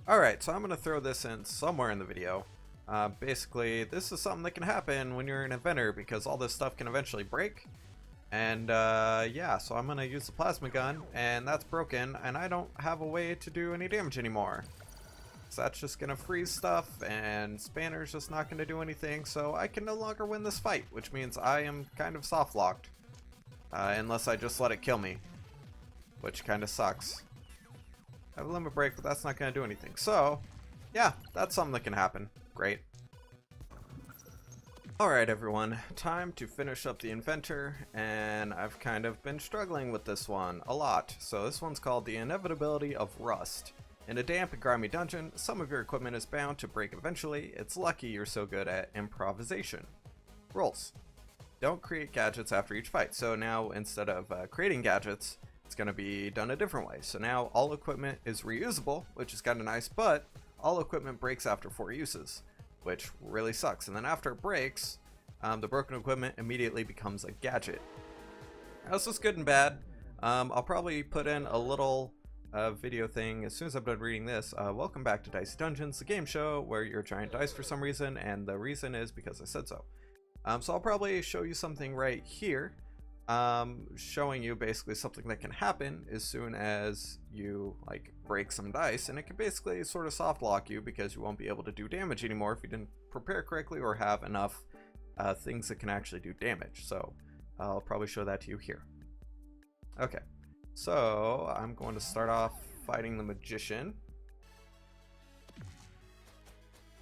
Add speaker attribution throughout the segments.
Speaker 1: Alright, so I'm going to throw this in somewhere in the video. Basically, this is something that can happen when you're an inventor because all this stuff can eventually break. And yeah, so I'm going to use the plasma gun, and that's broken, and I don't have a way to do any damage anymore. So that's just going to freeze stuff, and Spanner's just not going to do anything, so I can no longer win this fight, which means I am kind of soft-locked. Unless I just let it kill me, which kind of sucks. I have a limit break, but that's not going to do anything. So, yeah, that's something that can happen. Great. Alright everyone, time to finish up the Inventor, and I've kind of been struggling with this one a lot. So this one's called the Inevitability of Rust. In a damp and grimy dungeon, some of your equipment is bound to break eventually. It's lucky you're so good at improvisation. Rules. Don't create gadgets after each fight. So now instead of creating gadgets, it's going to be done a different way. So now all equipment is reusable, which is kind of nice, but all equipment breaks after 4 uses, which really sucks. And then after it breaks, the broken equipment immediately becomes a gadget. Now, this is good and bad. I'll probably put in a little video thing as soon as I'm done reading this. Welcome back to Dicey Dungeons, the game show where you're giant dice for some reason, and the reason is because I said so. So I'll probably show you something right here, showing you basically something that can happen as soon as you like break some dice, and it can basically sort of soft lock you because you won't be able to do damage anymore if you didn't prepare correctly or have enough things that can actually do damage. So I'll probably show that to you here. Okay, so I'm going to start off fighting the magician.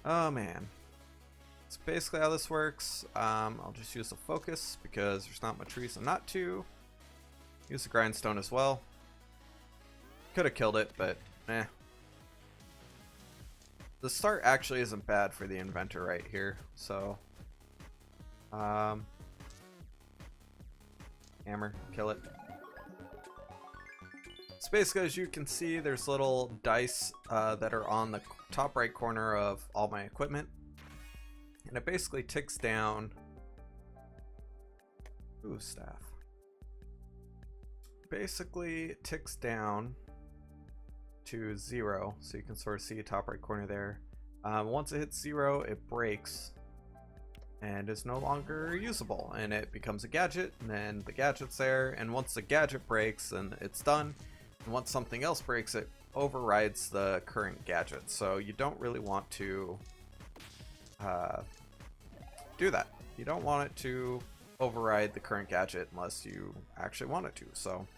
Speaker 1: Oh man. So basically how this works, I'll just use the focus because there's not much reason not to. Use the grindstone as well. Could have killed it, but eh. The start actually isn't bad for the Inventor right here, so hammer, kill it. So basically, as you can see, there's little dice that are on the top right corner of all my equipment. And it basically ticks down. Ooh, staff. Basically, it ticks down to 0. So you can sort of see a top right corner there. Once it hits 0, it breaks and is no longer usable. And it becomes a gadget, and then the gadget's there. And once the gadget breaks, then it's done. And once something else breaks, it overrides the current gadget. So you don't really want to do that. You don't want it to override the current gadget unless you actually want it to. So,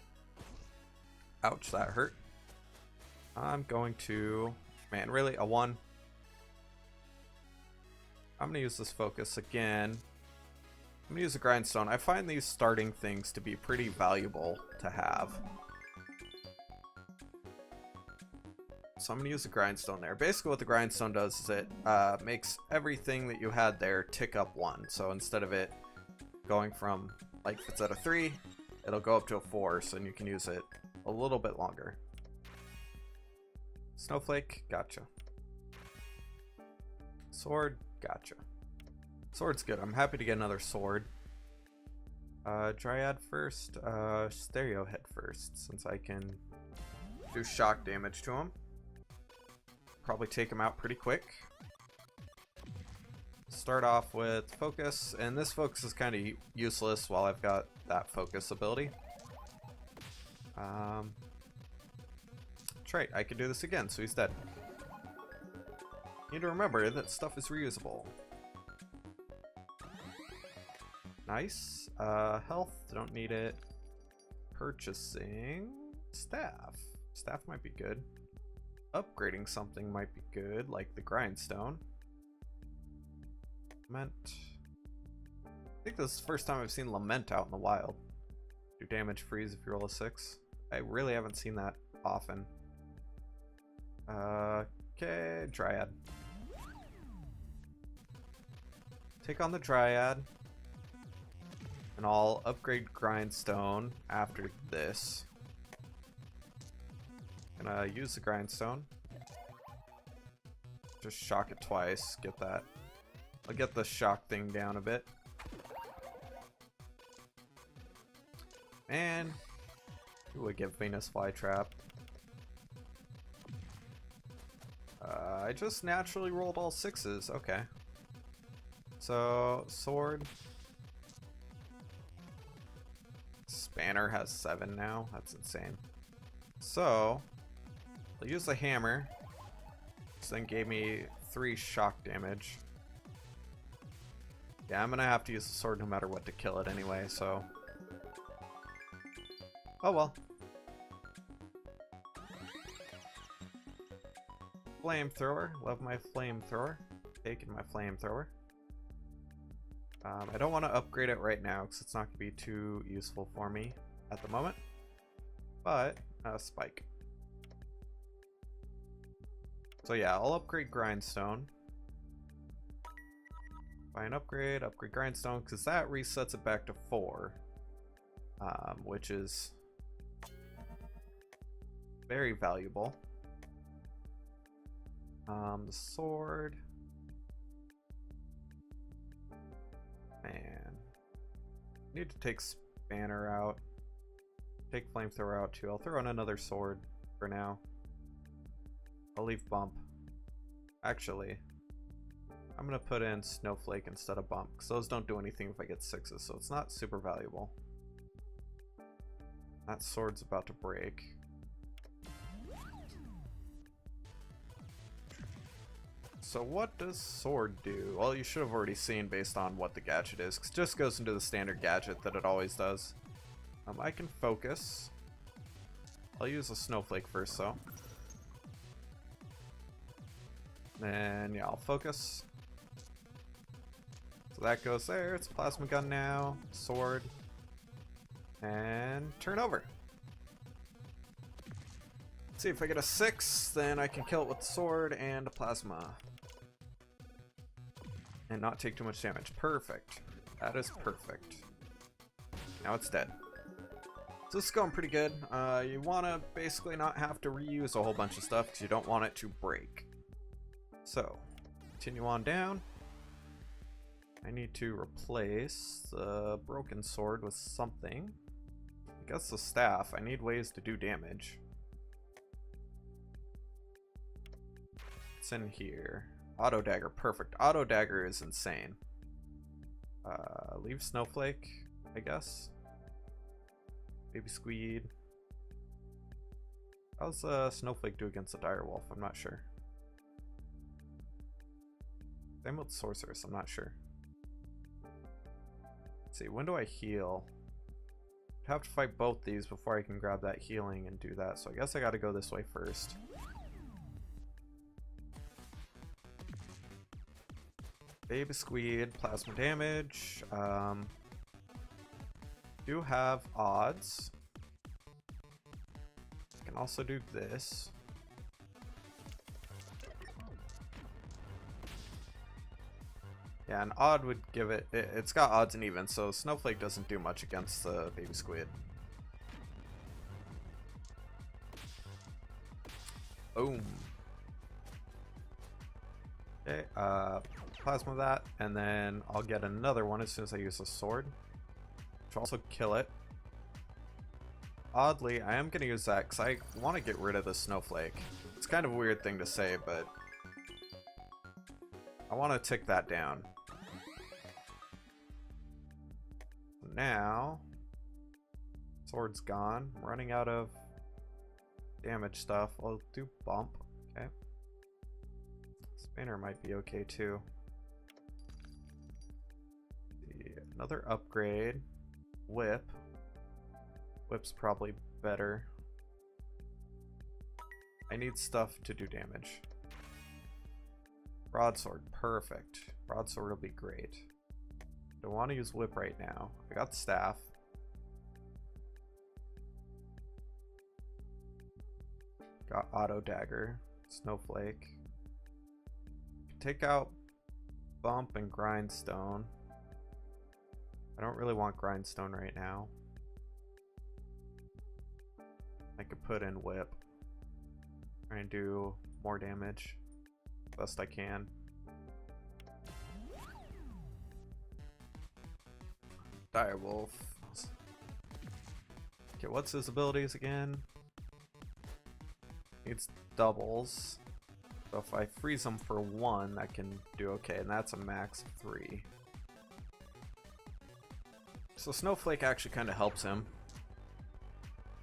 Speaker 1: ouch, that hurt. I'm going to, man, really, a 1. I'm going to use this focus again. I'm going to use a grindstone. I find these starting things to be pretty valuable to have. So I'm going to use the grindstone there. Basically what the grindstone does is it makes everything that you had there tick up 1. So instead of it going from, like if it's at a 3, it'll go up to a 4, so you can use it a little bit longer. Snowflake, gotcha. Sword, gotcha. Sword's good. I'm happy to get another sword. Dryad first, Stereo Head first, since I can do shock damage to him. Probably take him out pretty quick. Start off with focus, and this focus is kind of useless while I've got that focus ability. Trait, I could do this again, so he's dead. Need to remember that stuff is reusable. Nice. Health, don't need it. Purchasing staff. Staff might be good. Upgrading something might be good, like the grindstone. Lament. I think this is the first time I've seen Lament out in the wild. Do damage freeze if you roll a 6. I really haven't seen that often. Okay, Dryad. Take on the Dryad. And I'll upgrade grindstone after this. Gonna use the grindstone. Just shock it twice. Get that. I'll get the shock thing down a bit. And ooh, I get Venus Flytrap. I just naturally rolled all 6s. Okay. So, sword. Spanner has 7 now. That's insane. So, I'll use the hammer. This thing gave me 3 shock damage. Yeah, I'm gonna have to use the sword no matter what to kill it anyway, so... Oh well. Flamethrower. Love my flamethrower. Taking my flamethrower. I don't want to upgrade it right now because it's not going to be too useful for me at the moment. But, spike. So yeah, I'll upgrade grindstone. Buy an upgrade grindstone, because that resets it back to 4. Which is very valuable. The sword. Man. Need to take Spanner out. Take Flamethrower out too. I'll throw in another sword for now. I'll leave Bump. Actually, I'm gonna put in Snowflake instead of Bump, because those don't do anything if I get 6s, so it's not super valuable. That sword's about to break. So what does sword do? Well, you should have already seen based on what the gadget is, because it just goes into the standard gadget that it always does. I can focus. I'll use a Snowflake first, though. Then, yeah, I'll focus. So that goes there. It's a plasma gun now. Sword. And turn over. Let's see if I get a 6, then I can kill it with the sword and a plasma. And not take too much damage. Perfect. That is perfect. Now it's dead. So this is going pretty good. You want to basically not have to reuse a whole bunch of stuff because you don't want it to break. So, continue on down. I need to replace the broken sword with something. I guess the staff. I need ways to do damage. It's in here. Auto dagger, perfect. Auto dagger is insane. Leave Snowflake, I guess. Baby Squeed. How's Snowflake do against the Direwolf? I'm not sure. Same with Sorceress, I'm not sure. Let's see, when do I heal? I have to fight both these before I can grab that healing and do that, so I guess I gotta go this way first. Baby Squeed, plasma damage. Do have odds. I can also do this. Yeah, an odd would give it, it's got odds and evens, so Snowflake doesn't do much against the Baby Squid. Boom. Okay, plasma that, and then I'll get another one as soon as I use the sword, which will also kill it. Oddly, I am going to use that because I want to get rid of the Snowflake. It's kind of a weird thing to say, but I want to tick that down. Now, sword's gone. I'm running out of damage stuff. I'll do bump. Okay. Spanner might be okay too. Another upgrade. Whip. Whip's probably better. I need stuff to do damage. Broadsword, perfect. Broadsword will be great. Don't want to use whip right now. I got the staff. Got auto dagger. Snowflake. Take out bump and grindstone. I don't really want grindstone right now. I could put in whip. Try and do more damage best I can. Direwolf. Okay, what's his abilities again? Needs doubles. So if I freeze them for 1, that can do okay, and that's a max of 3. So Snowflake actually kind of helps him.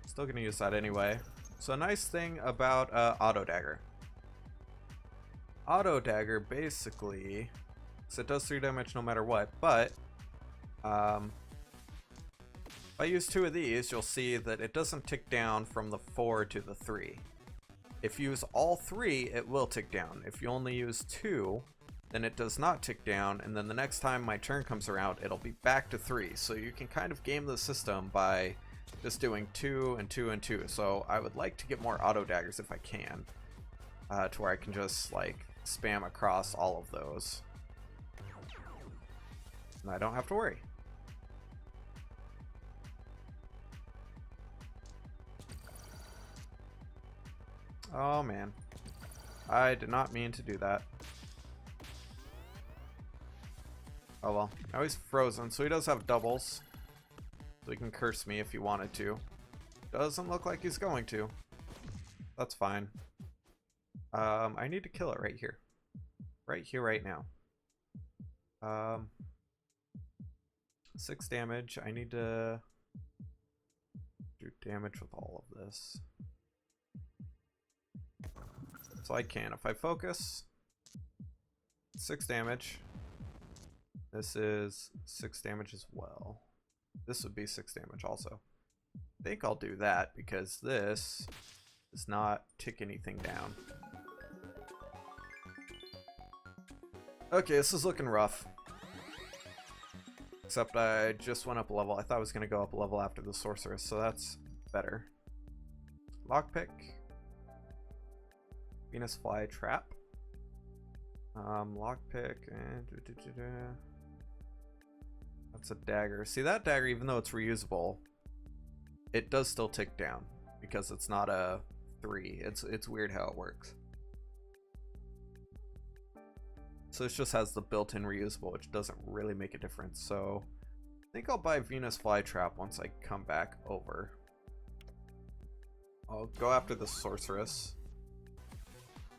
Speaker 1: Still gonna use that anyway. So a nice thing about Auto Dagger. Auto Dagger basically, so it does 3 damage no matter what, but if I use 2 of these, you'll see that it doesn't tick down from the 4 to the 3. If you use all 3, it will tick down. If you only use 2, then it does not tick down, and then the next time my turn comes around, it'll be back to 3. So you can kind of game the system by just doing 2 and 2 and 2. So I would like to get more auto daggers if I can, to where I can just like spam across all of those, and I don't have to worry. Oh man, I did not mean to do that. Oh well, now he's frozen, so he does have doubles. So he can curse me if he wanted to. Doesn't look like he's going to. That's fine. I need to kill it right here. Right here, right now. 6 damage. I need to do damage with all of this. So I can. If I focus, 6 damage. This is 6 damage as well. This would be 6 damage also. I think I'll do that because this does not tick anything down. Okay, this is looking rough. Except I just went up a level. I thought I was going to go up a level after the sorceress, so that's better. Lockpick. Venus flytrap. Lockpick and that's a dagger. See, that dagger, even though it's reusable, it does still tick down because it's not a 3. It's weird how it works. So this just has the built-in reusable, which doesn't really make a difference. So I think I'll buy Venus flytrap once I come back over. I'll go after the sorceress.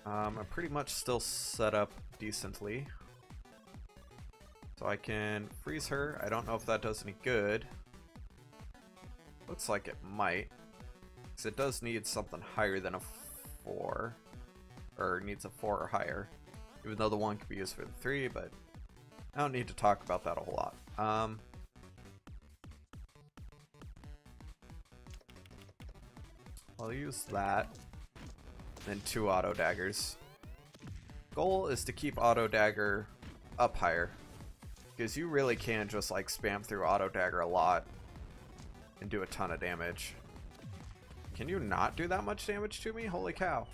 Speaker 1: I'm pretty much still set up decently. So I can freeze her. I don't know if that does any good. Looks like it might. Because it does need something higher than a 4. Or needs a 4 or higher. Even though the 1 could be used for the 3, but I don't need to talk about that a whole lot. I'll use that. And 2 auto daggers. Goal is to keep auto dagger up higher, because you really can just like spam through auto dagger a lot and do a ton of damage. Can you not do that much damage to me? Holy cow.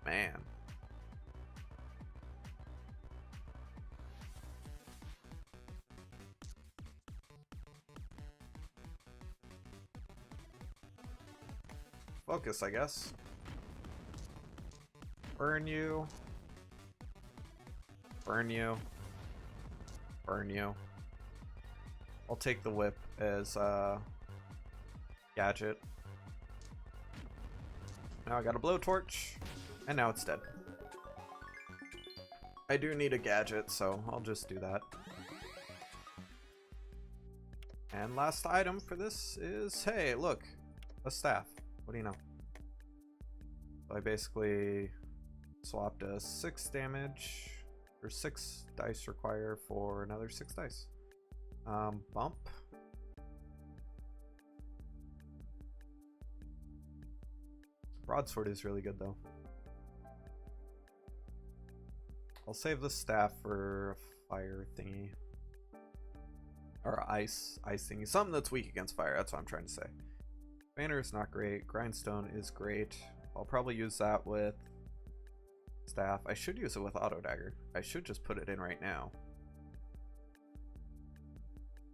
Speaker 1: Man. Focus, I guess. Burn you. Burn you. Burn you. I'll take the whip as gadget. Now I got a blowtorch, and now it's dead. I do need a gadget, so I'll just do that. And last item for this is, hey, look, a staff. What do you know? So I basically swapped a 6 damage, or 6 dice require for another 6 dice. Bump. Broadsword is really good though. I'll save the staff for a fire thingy. Or ice thingy. Something that's weak against fire, that's what I'm trying to say. Banner is not great. Grindstone is great. I'll probably use that with staff. I should use it with auto dagger. I should just put it in right now.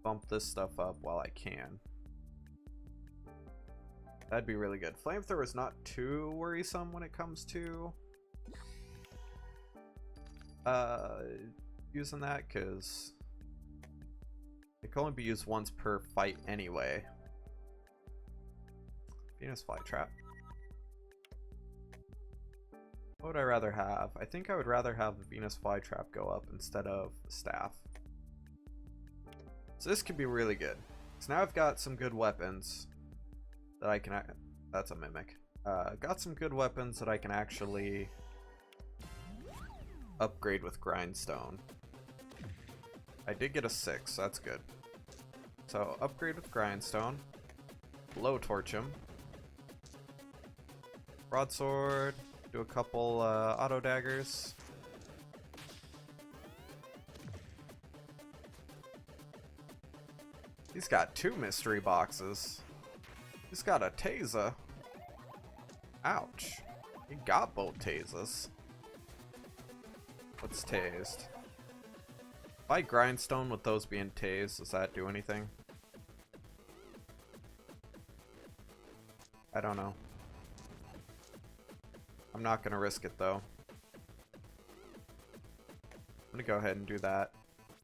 Speaker 1: Bump this stuff up while I can. That'd be really good. Flamethrower is not too worrisome when it comes to using that, because it can only be used once per fight anyway. Venus flytrap. What would I rather have? I think I would rather have the Venus flytrap go up instead of the staff. So this could be really good. So now I've got some good weapons that I can... That's a mimic. Got some good weapons that I can actually upgrade with grindstone. I did get a 6, so that's good. So upgrade with grindstone. Blowtorch him. Broadsword. Do a couple auto daggers. He's got 2 mystery boxes. He's got a taser. Ouch. He got both tasers. What's tased? If I grindstone with those being tased, does that do anything? I don't know. I'm not gonna risk it though. I'm gonna go ahead and do that.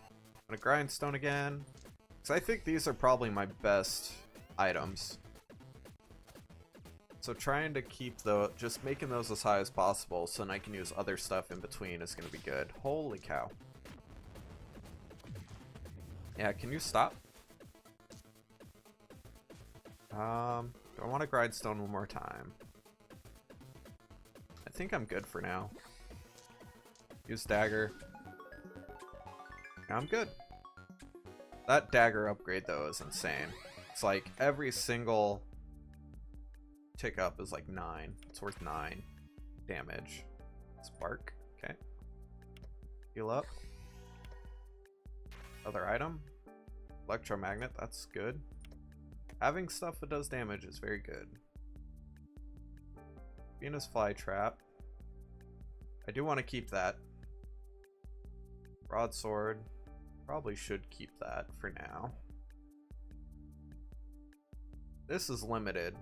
Speaker 1: I'm gonna grindstone again. Because I think these are probably my best items. So trying to keep just making those as high as possible so then I can use other stuff in between is gonna be good. Holy cow. Yeah, can you stop? Do I want to grindstone one more time? I think I'm good for now. Use dagger. Yeah, I'm good. That dagger upgrade though is insane. It's like every single tick up is like 9. It's worth 9 damage. Spark. Okay. Heal up. Other item. Electromagnet. That's good. Having stuff that does damage is very good. Venus flytrap. I do want to keep that. Broadsword. Probably should keep that for now. This is limited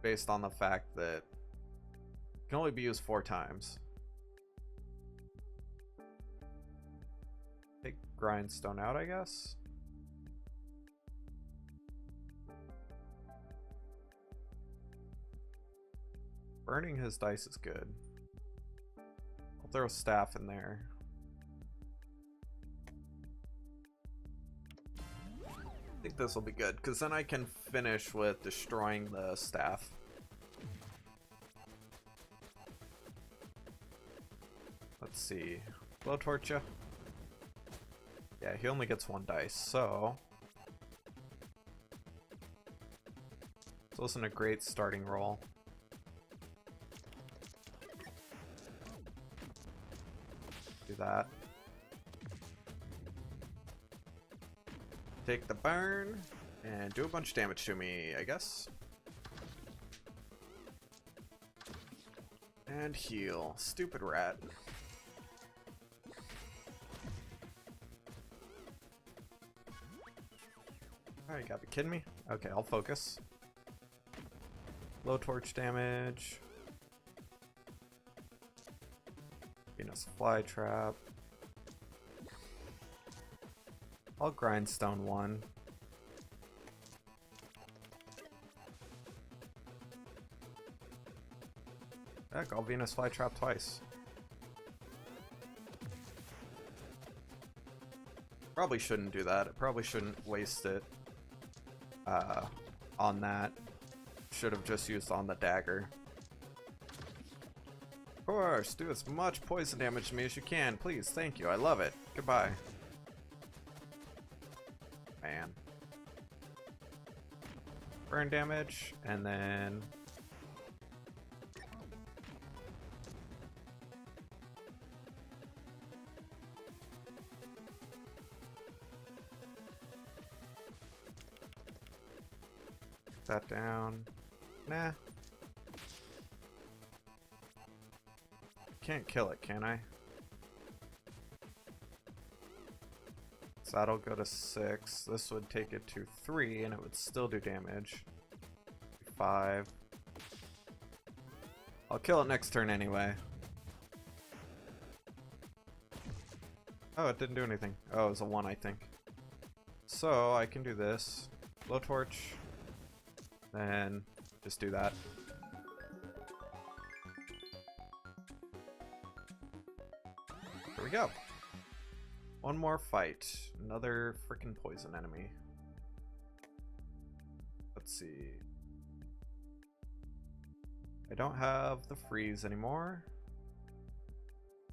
Speaker 1: based on the fact that it can only be used 4 times. Take grindstone out, I guess. Burning his dice is good. I'll throw staff in there. I think this will be good, because then I can finish with destroying the staff. Let's see. Blowtorch ya. Yeah, he only gets 1 dice, so... This wasn't a great starting roll. Do that. Take the burn and do a bunch of damage to me, I guess. And heal. Stupid rat. Alright, you gotta be kidding me? Okay, I'll focus. Low torch damage. Venus flytrap. I'll grindstone 1. Heck, I'll Venus flytrap twice. Probably shouldn't do that. I probably shouldn't waste it on that. Should have just used on the dagger. Of course, do as much poison damage to me as you can. Please, thank you. I love it. Goodbye. Man. Burn damage, and then... that down. Nah. Can't kill it, can I? So that'll go to 6. This would take it to 3, and it would still do damage. 5. I'll kill it next turn anyway. Oh, it didn't do anything. Oh, it was a 1, I think. So I can do this. Blowtorch. Then just do that. Here we go. One more fight. Another freaking poison enemy. Let's see. I don't have the freeze anymore.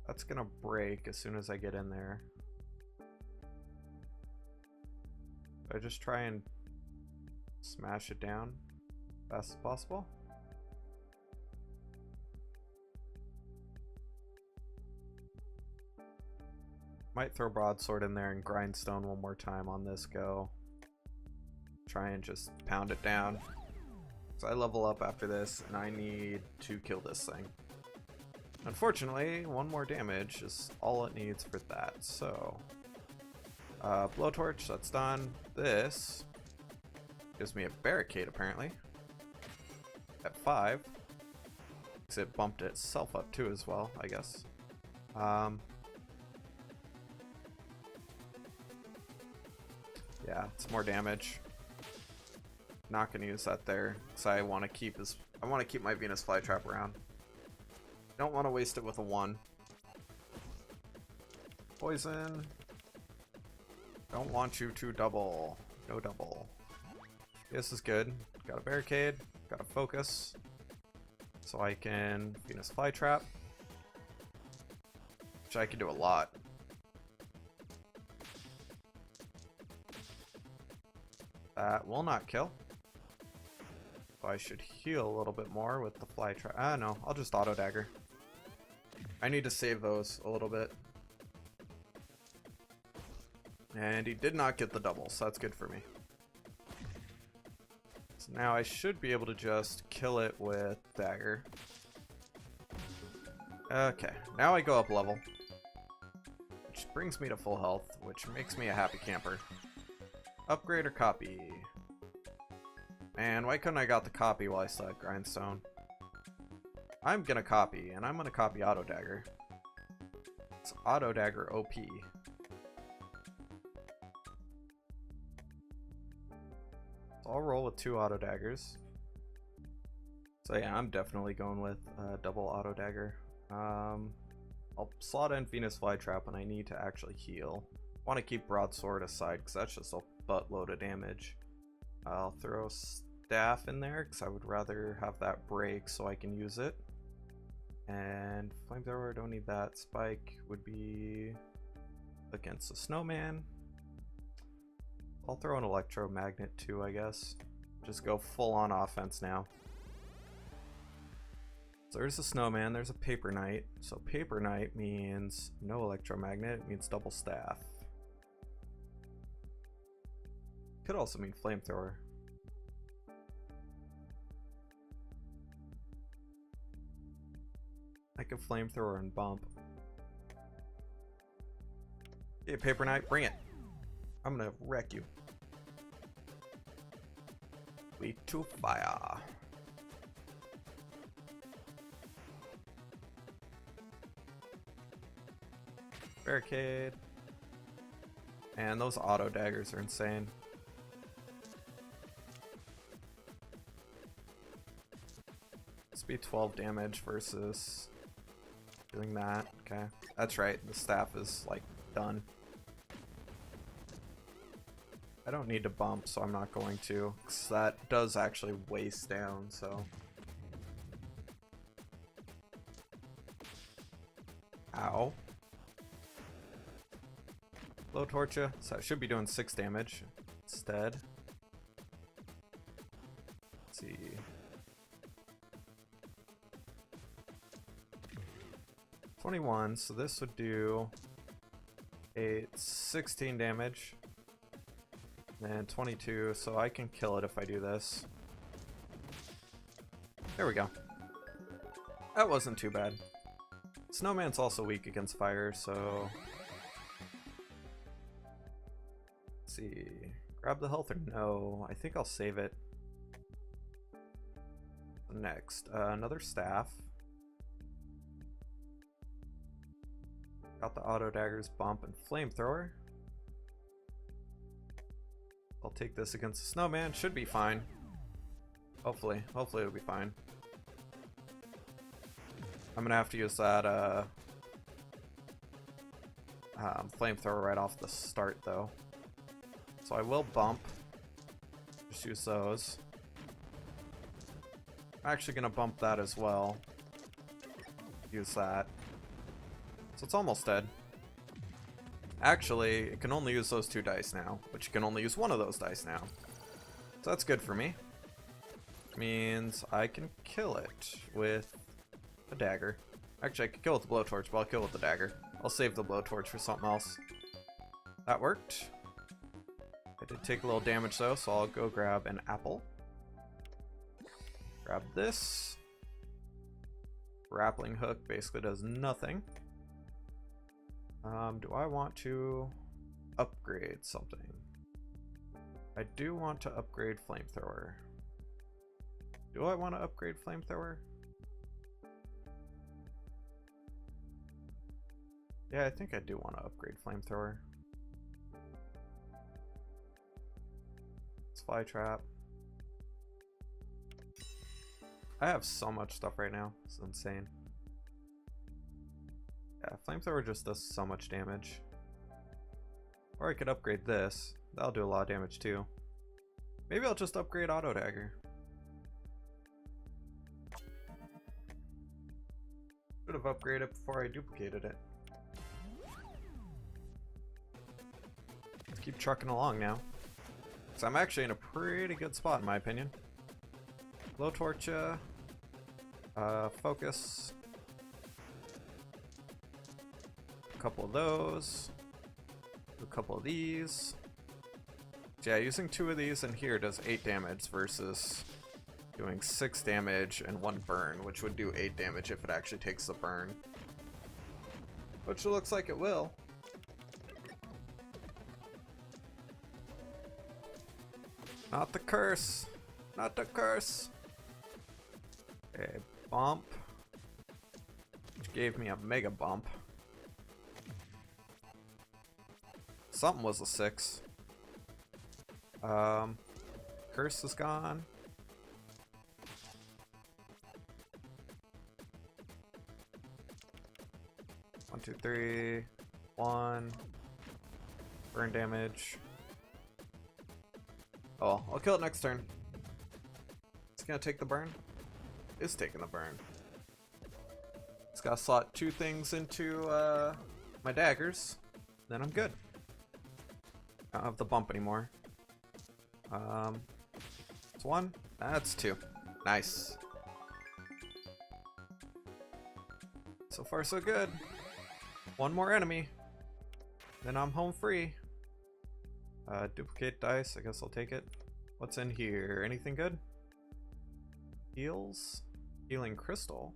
Speaker 1: That's gonna break as soon as I get in there. I just try and smash it down as fast as possible. Might throw broadsword in there and grindstone one more time on this go. Try and just pound it down. So I level up after this and I need to kill this thing. Unfortunately, one more damage is all it needs for that. So blowtorch, that's done. This gives me a barricade apparently at 5. Because it bumped itself up too as well, I guess. Yeah, it's more damage. Not gonna use that there because I want to keep my Venus flytrap around. Don't want to waste it with a 1. Poison. Don't want you to double. No double. This is good. Got a barricade. Got a focus. So I can Venus flytrap. Which I can do a lot. That will not kill. So I should heal a little bit more with the fly trap. Ah, no, I'll just auto dagger. I need to save those a little bit. And he did not get the double, so that's good for me. So now I should be able to just kill it with dagger. Okay, now I go up level. Which brings me to full health, which makes me a happy camper. Upgrade or copy? Man, why couldn't I got the copy while I still had grindstone? I'm gonna copy, and I'm gonna copy auto dagger. It's auto dagger OP. So I'll roll with 2 auto daggers. So yeah, I'm definitely going with double auto dagger. I'll slot in Venus flytrap when I need to actually heal. Want to keep broadsword aside because that's just a buttload of damage. I'll throw staff in there because I would rather have that break so I can use it. And flamethrower, don't need that. Spike would be against the snowman. I'll throw an electromagnet too, I guess. Just go full on offense now. So there's a snowman, there's a paper knight. So paper knight means no electromagnet, it means double staff. Could also mean flamethrower. I could flamethrower and bump. Yeah, paper knight, bring it. I'm gonna wreck you. We to fire. Barricade. And those auto daggers are insane. Be 12 damage versus doing that. Okay, that's right, the staff is like done. I don't need to bump, so I'm not going to, because that does actually waste down. So ow, blowtorch ya. So I should be doing 6 damage instead. Let's see. 21, so this would do 16 damage, and 22, so I can kill it if I do this. There we go. That wasn't too bad. Snowman's also weak against fire, so let's see. Grab the health or no? I think I'll save it. Next, another staff. Got the auto daggers, bump, and flamethrower. I'll take this against the snowman, should be fine. Hopefully it'll be fine. I'm gonna have to use that flamethrower right off the start though. So I will bump. Just use those. I'm actually gonna bump that as well. Use that. So it's almost dead. Actually, it can only use those 2 dice now, but you can only use one of those dice now. So that's good for me. Means I can kill it with a dagger. Actually, I could kill it with the blowtorch, but I'll kill it with the dagger. I'll save the blowtorch for something else. That worked. I did take a little damage though, so I'll go grab an apple. Grab this. Grappling hook basically does nothing. Do I want to upgrade something? I do want to upgrade flamethrower. Do I want to upgrade flamethrower? Yeah, I think I do want to upgrade flamethrower. It's fly trap. I have so much stuff right now. It's insane. Yeah, flamethrower just does so much damage. Or I could upgrade this. That'll do a lot of damage too. Maybe I'll just upgrade auto dagger. Should have upgraded before I duplicated it. Let's keep trucking along now. So I'm actually in a pretty good spot in my opinion. Blowtorch, focus. A couple of those. A couple of these. So yeah, using 2 of these in here does 8 damage versus doing 6 damage and 1 burn, which would do 8 damage if it actually takes the burn. Which it looks like it will. Not the curse. Not the curse. Okay, bump. Which gave me a mega bump. Something was a 6. Curse is gone. One, two, three. 1. Burn damage. Oh, I'll kill it next turn. It's gonna take the burn. It's taking the burn. It's gotta slot 2 things into my daggers. Then I'm good. I don't have the bump anymore. It's 1. That's 2. Nice. So far so good. 1 more enemy. Then I'm home free. Duplicate dice, I guess I'll take it. What's in here? Anything good? Heals? Healing crystal.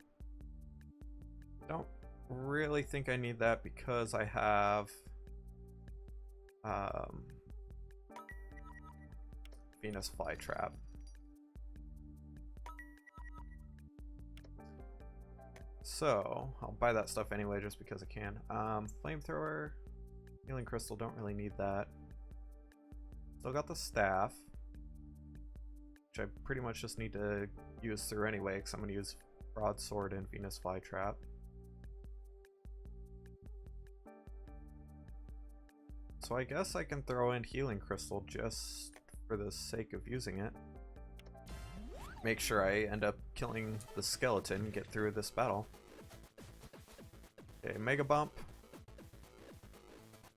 Speaker 1: Don't really think I need that because I have Venus flytrap. So I'll buy that stuff anyway just because I can. Flamethrower, healing crystal, don't really need that. Still got the staff, which I pretty much just need to use through anyway because I'm going to use broadsword and Venus flytrap. So I guess I can throw in healing crystal just for the sake of using it. Make sure I end up killing the skeleton and get through this battle. Okay, mega bump.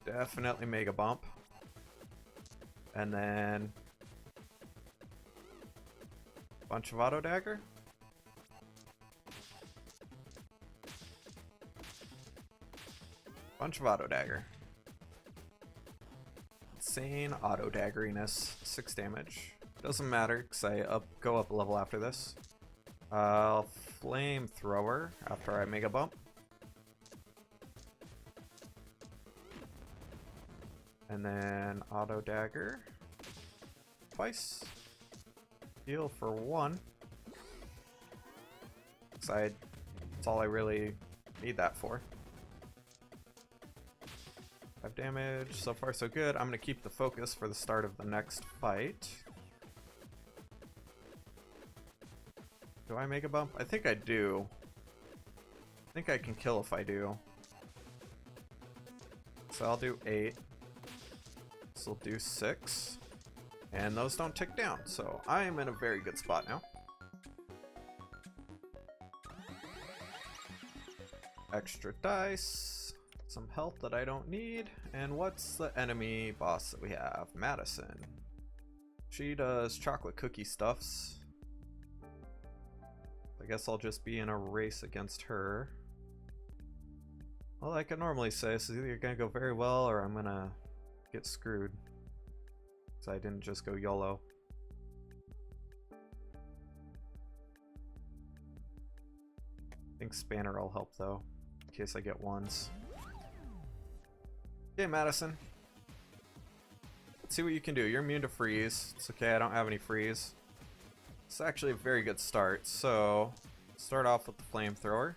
Speaker 1: Definitely mega bump. And then bunch of auto dagger. Bunch of auto dagger. Insane auto daggeriness. 6 damage. Doesn't matter because I go up a level after this. Flamethrower after I mega bump. And then auto dagger twice. Heal for 1. That's all I really need that for. 5 damage. So far so good. I'm going to keep the focus for the start of the next fight. Do I make a bump? I think I do. I think I can kill if I do. So I'll do 8. This will do 6. And those don't tick down, so I am in a very good spot now. Extra dice. Some health that I don't need. And what's the enemy boss that we have? Madison. She does chocolate cookie stuffs. I guess I'll just be in a race against her. Well, like I normally say, this is either gonna go very well or I'm gonna get screwed. So I didn't just go YOLO. I think Spanner will help though, in case I get ones. Okay, Madison. Let's see what you can do. You're immune to freeze. It's okay, I don't have any freeze. It's actually a very good start. So, start off with the flamethrower.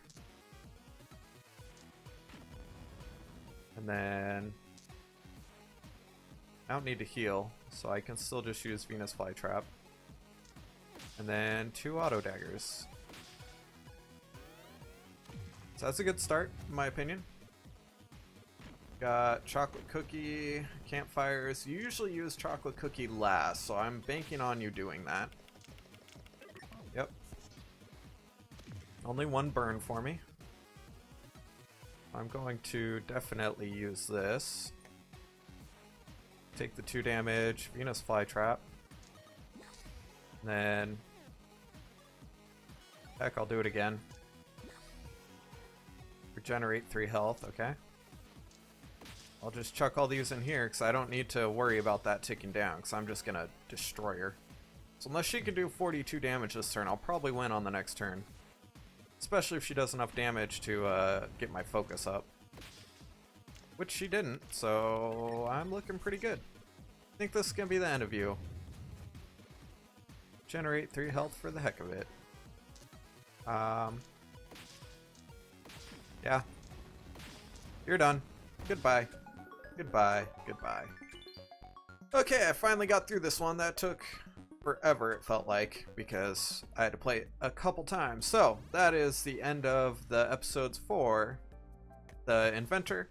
Speaker 1: And then I don't need to heal, so I can still just use Venus Flytrap. And then 2 auto daggers. So that's a good start, in my opinion. Got chocolate cookie, campfires. You usually use chocolate cookie last, so I'm banking on you doing that. Yep. Only 1 burn for me. I'm going to definitely use this. Take the 2 damage, Venus Flytrap. And then... heck, I'll do it again. Regenerate 3 health, okay. I'll just chuck all these in here because I don't need to worry about that ticking down because I'm just going to destroy her. So unless she can do 42 damage this turn, I'll probably win on the next turn. Especially if she does enough damage to get my focus up. Which she didn't, so I'm looking pretty good. I think this is going to be the end of you. Generate 3 health for the heck of it. Yeah. You're done. Goodbye. Goodbye. Goodbye. Okay, I finally got through this one. That took forever, it felt like, because I had to play it a couple times. So, that is the end of the episodes for the Inventor.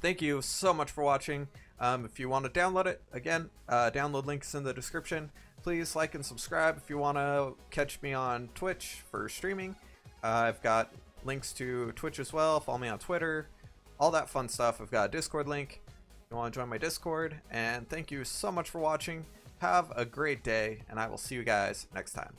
Speaker 1: Thank you so much for watching. If you want to download it, again, download links in the description. Please like and subscribe if you want to catch me on Twitch for streaming. I've got links to Twitch as well. Follow me on Twitter. All that fun stuff. I've got a Discord link if you want to join my Discord. And thank you so much for watching. Have a great day, and I will see you guys next time.